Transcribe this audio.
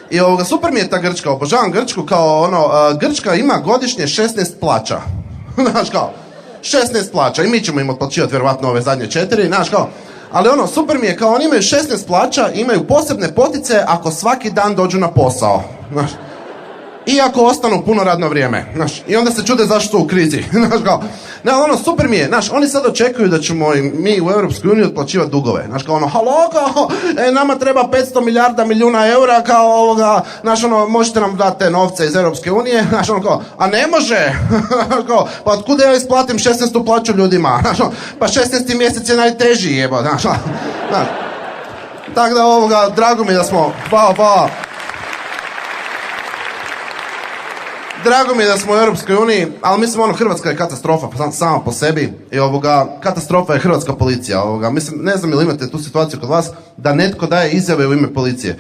I super mi je ta Grčka, obožavam Grčku, kao Grčka ima godišnje 16 plaća. Znaš kao, 16 plaća i mi ćemo im otplaćivati vjerovatno ove zadnje 4, znaš kao. Ali super mi je, kao oni imaju 16 plaća, imaju posebne potice ako svaki dan dođu na posao. Znaš. I ako ostanu puno radno vrijeme, znaš, i onda se čude zašto su u krizi, znaš kao, super mi je, znaš, oni sad očekuju da ćemo mi u Europskoj uniji otplaćivati dugove, znaš, kao halo, kao, nama treba 500 milijuna eura, kao znaš, možete nam dati te novce iz Europske unije, znaš, kao, a ne može, kao, pa otkud ja isplatim 16. plaću ljudima, znaš, pa 16. mjesec je najteži, jebo, znaš, tako da drago mi je da smo, hvala. Drago mi je da smo u Europskoj uniji, ali mislim Hrvatska je katastrofa sama po sebi i katastrofa je hrvatska policija. Mislim, ne znam ili imate tu situaciju kod vas da netko daje izjave u ime policije.